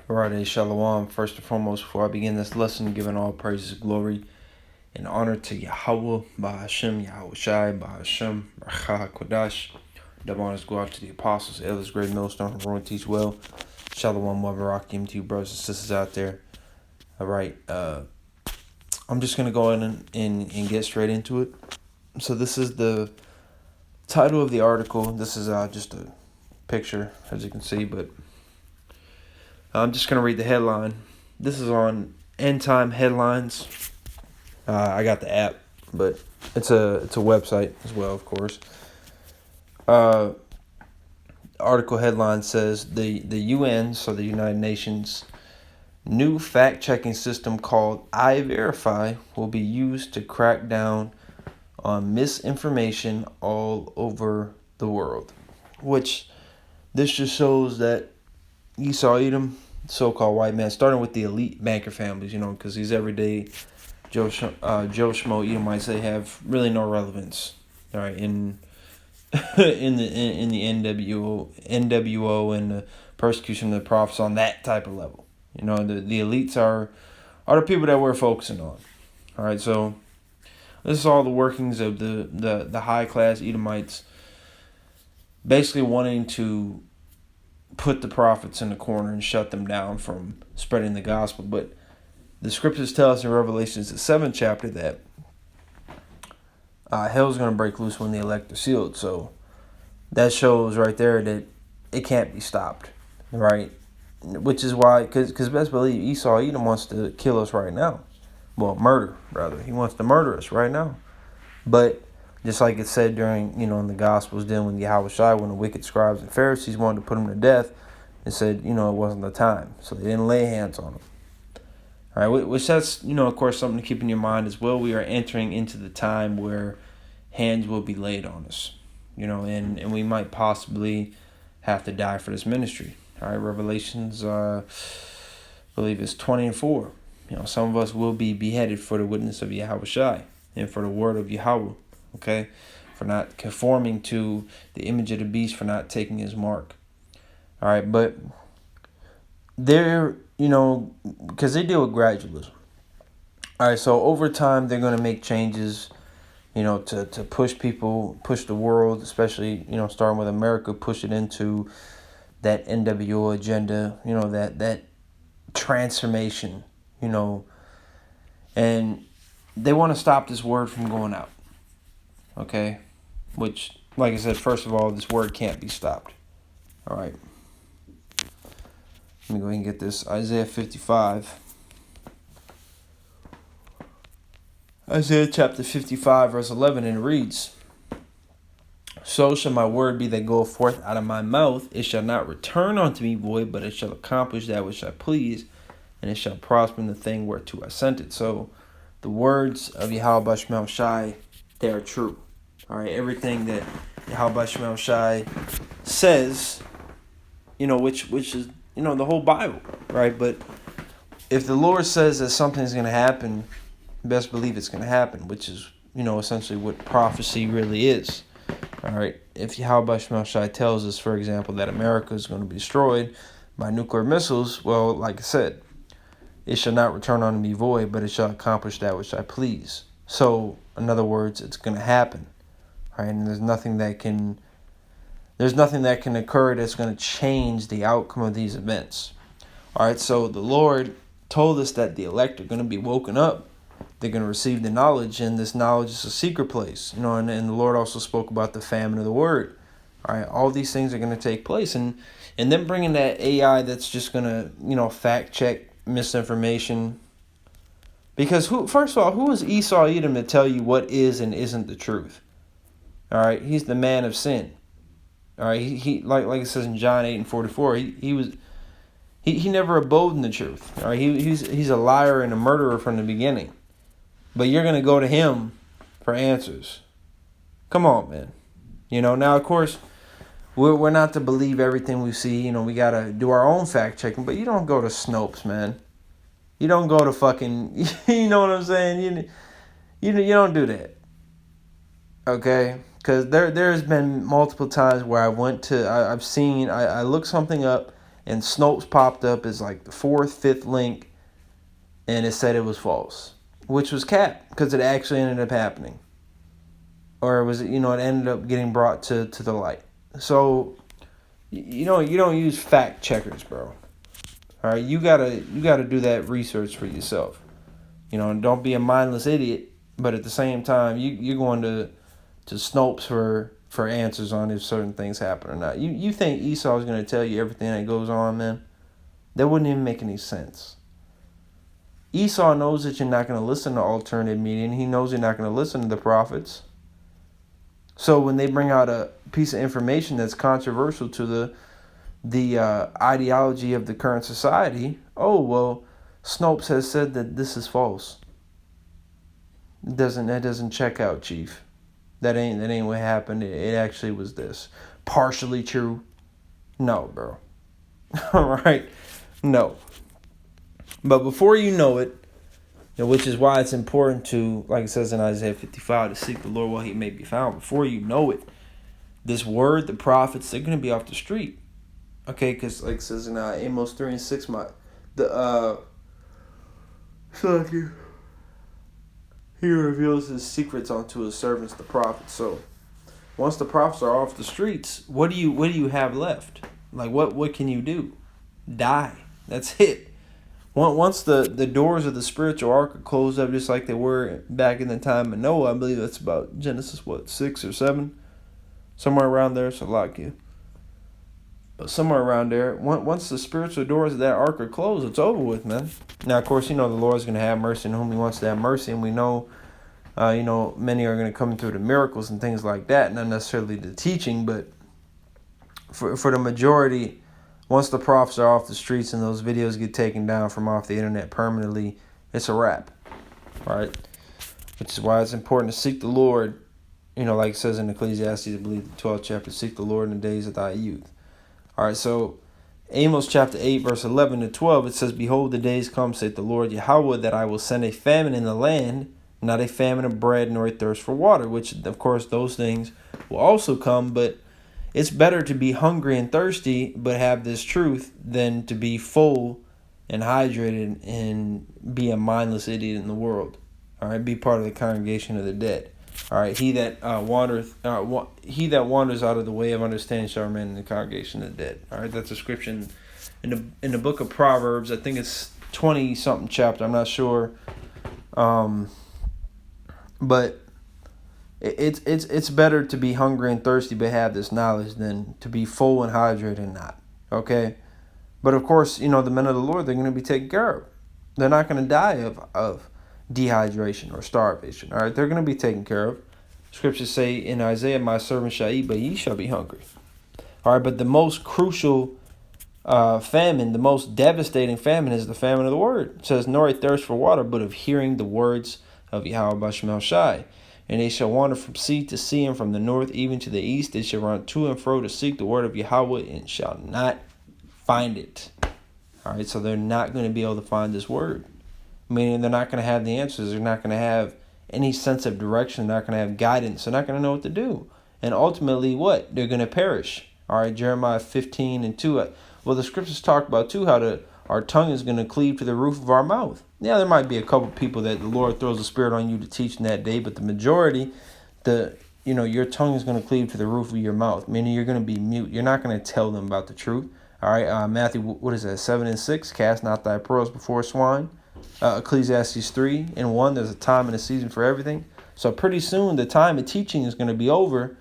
Alright, Shalom. First and foremost, before I begin this lesson, giving all praises, glory, and honor to Yahweh, Bahashem, Yahweh Shai, Bahashem, Racha Kodash. Double honors go out to the apostles, elders, great millstone, who teach well. Shalom, Wabarakim to you, brothers and sisters out there. Alright, I'm just going to go in and get straight into it. So this is the title of the article. This is just a picture, as you can see, but I'm just going to read the headline. This is on End Time Headlines. I got the app, but it's a website as well, of course. Article headline says the UN, so the United Nations, new fact-checking system called iVerify will be used to crack down on misinformation all over the world. Which this just shows that Esau Edom, so-called white man, starting with the elite banker families, because these everyday Joe Schmo Edomites, they have really no relevance, all right, in the NWO and the persecution of the prophets on that type of level. The elites are the people that we're focusing on. All right, so this is all the workings of the high class Edomites, basically wanting to put the prophets in the corner and shut them down from spreading the gospel. But the scriptures tell us in Revelations, the 7th chapter, that hell's going to break loose when the elect are sealed. So that shows right there that it can't be stopped, right? Which is why, because best believe Esau Edom wants to kill us right now. Well, murder, rather. He wants to murder us right now. But just like it said during, in the Gospels dealing with Yahweh Shai, when the wicked scribes and Pharisees wanted to put him to death, it said, it wasn't the time. So they didn't lay hands on him. All right, which that's, of course, something to keep in your mind as well. We are entering into the time where hands will be laid on us, and we might possibly have to die for this ministry. All right, Revelations, I believe it's 20:4. Some of us will be beheaded for the witness of Yahweh Shai and for the word of Yahweh. Okay, for not conforming to the image of the beast, for not taking his mark. All right, but they're, because they deal with gradualism. All right, so over time they're going to make changes, to push the world, especially, starting with America, push it into that NWO agenda, that transformation, and they want to stop this word from going out. Okay, which, like I said, first of all, this word can't be stopped. All right, let me go ahead and get this. Isaiah 55. Isaiah chapter 55, verse 11, and it reads, "So shall my word be that goeth forth out of my mouth. It shall not return unto me void, but it shall accomplish that which I please, and it shall prosper in the thing whereto I sent it." So the words of Yahweh Shemel Shai, they are true. All right, everything that Yahweh Shemel Shai says, which is, the whole Bible, right? But if the Lord says that something's going to happen, best believe it's going to happen, which is, essentially what prophecy really is. All right, if Yahweh Shemel Shai tells us, for example, that America is going to be destroyed by nuclear missiles, well, like I said, it shall not return unto me void, but it shall accomplish that which I please. So, in other words, it's going to happen. Right, and there's nothing that can occur that's going to change the outcome of these events. All right, so the Lord told us that the elect are going to be woken up. They're going to receive the knowledge, and this knowledge is a secret place. And the Lord also spoke about the famine of the word. All right, all these things are going to take place, and then bringing that AI that's just going to fact check misinformation. Because first of all, who is Esau Edom to tell you what is and isn't the truth? All right, he's the man of sin. All right, he like it says in John 8:44, he never abode in the truth. All right, he's a liar and a murderer from the beginning. But you're gonna go to him for answers. Come on, man. Now of course we're not to believe everything we see. We gotta do our own fact checking. But you don't go to Snopes, man. You don't go to fucking. You know what I'm saying? You don't do that. Okay. Because there's been multiple times where I looked something up and Snopes popped up as like the fourth, fifth link, and it said it was false, which was cap because it actually ended up happening, or was it ended up getting brought to the light. So you don't use fact checkers, bro. All right, you gotta do that research for yourself. Don't be a mindless idiot. But at the same time, you're going to Snopes for answers on if certain things happen or not. You think Esau is going to tell you everything that goes on, man? That wouldn't even make any sense. Esau knows that you're not going to listen to alternative media, and he knows you're not going to listen to the prophets. So when they bring out a piece of information that's controversial to the ideology of the current society, oh, well, Snopes has said that this is false. That doesn't check out, Chief. That ain't what happened. It actually was this. Partially true. No, bro. All right? No. But before you know it, which is why it's important to, like it says in Isaiah 55, to seek the Lord while he may be found. Before you know it, this word, the prophets, they're going to be off the street. Okay, because like it says in Amos 3 and 6, he reveals his secrets unto his servants, the prophets. So once the prophets are off the streets, what do you have left? Like what can you do? Die. That's it. Once the doors of the spiritual ark are closed up, just like they were back in the time of Noah, I believe that's about Genesis 6 or 7, somewhere around there. So like you, but somewhere around there. Once the spiritual doors of that ark are closed, it's over with, man. Now, of course, the Lord's going to have mercy on whom he wants to have mercy, and we know, many are going to come through the miracles and things like that, not necessarily the teaching, but for the majority. Once the prophets are off the streets and those videos get taken down from off the internet permanently, it's a wrap. All right? Which is why it's important to seek the Lord. Like it says in Ecclesiastes, I believe the 12th chapter, seek the Lord in the days of thy youth. All right, so Amos chapter 8, verse 11 to 12, it says, Behold, the days come, saith the Lord Yahweh, that I will send a famine in the land, not a famine of bread, nor a thirst for water, which, of course, those things will also come, but it's better to be hungry and thirsty but have this truth than to be full and hydrated and be a mindless idiot in the world. All right, be part of the congregation of the dead. All right, he that wanders out of the way of understanding shall remain in the congregation of the dead. All right, that's a scripture in the book of Proverbs. I think it's 20-something chapter. I'm not sure, but it's better to be hungry and thirsty but have this knowledge than to be full and hydrated and not. Okay, but of course, the men of the Lord, they're going to be taken care of. They're not going to die of dehydration or starvation. All right, they're going to be taken care of. Scriptures say in Isaiah, my servant shall eat, but ye shall be hungry. All right, but the most crucial famine, the most devastating famine is the famine of the word. It says, nor a thirst for water, but of hearing the words of Yahweh Bashmel Shai. And they shall wander from sea to sea, and from the north even to the east. They shall run to and fro to seek the word of Yahweh, and shall not find it. All right, so they're not going to be able to find this word. Meaning they're not going to have the answers. They're not going to have any sense of direction. They're not going to have guidance. They're not going to know what to do. And ultimately, what? They're going to perish. All right, Jeremiah 15 and 2. Well, the scriptures talk about, too, how our tongue is going to cleave to the roof of our mouth. Yeah, there might be a couple people that the Lord throws the Spirit on you to teach in that day, but the majority, your tongue is going to cleave to the roof of your mouth, meaning you're going to be mute. You're not going to tell them about the truth. All right, Matthew, 7 and 6, cast not thy pearls before swine. Ecclesiastes 3 and 1, there's a time and a season for everything. So pretty soon the time of teaching is going to be over,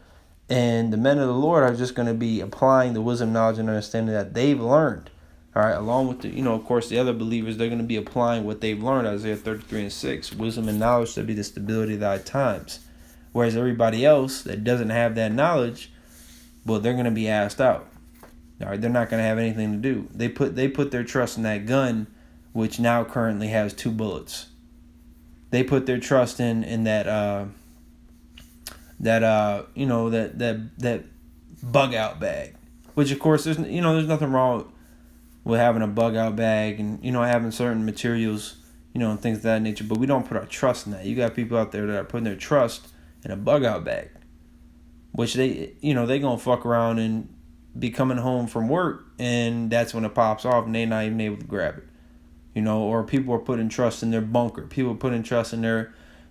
and the men of the Lord are just going to be applying the wisdom, knowledge, and understanding that they've learned. All right, along with of course, the other believers, they're going to be applying what they've learned. Isaiah 33 and 6, wisdom and knowledge shall be the stability of thy times. Whereas everybody else that doesn't have that knowledge, well, they're going to be asked out. All right, they're not going to have anything to do. They put their trust in that gun, which now currently has 2 bullets. They put their trust in that bug out bag, which of course there's nothing wrong with having a bug out bag and having certain materials and things of that nature, but we don't put our trust in that. You got people out there that are putting their trust in a bug out bag, which they gonna fuck around and be coming home from work, and that's when it pops off, and they're not even able to grab it. You know, or people are putting trust in their bunker. People are putting trust in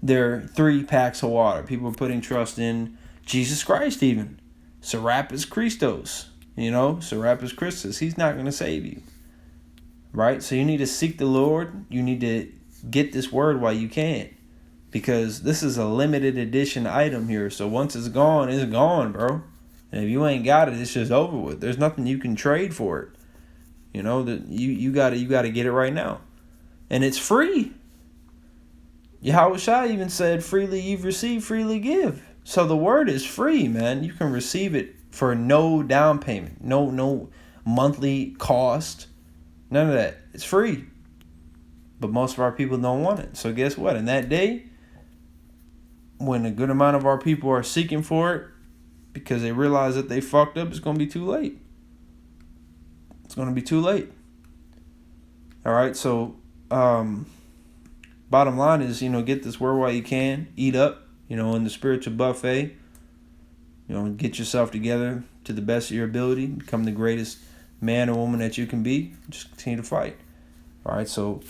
their 3 packs of water. People are putting trust in Jesus Christ even. Serapis Christos. You know, Serapis Christus. He's not going to save you. Right? So you need to seek the Lord. You need to get this word while you can. Because this is a limited edition item here. So once it's gone, bro. And if you ain't got it, it's just over with. There's nothing you can trade for it. You know, that you gotta get it right now. And it's free. Yahweh Shai even said, freely you've received, freely give. So the word is free, man. You can receive it for no down payment. No monthly cost. None of that. It's free. But most of our people don't want it. So guess what? In that day, when a good amount of our people are seeking for it because they realize that they fucked up, it's going to be too late. It's going to be too late. All right, so bottom line is, get this word while you can. Eat up, in the spiritual buffet. Get yourself together to the best of your ability. Become the greatest man or woman that you can be. Just continue to fight. All right, so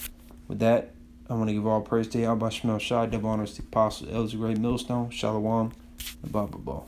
with that, I want to give all praise to Yahweh Shai, double honors to the Apostle, Elder Great Millstone, Shalom, and blah, blah, blah.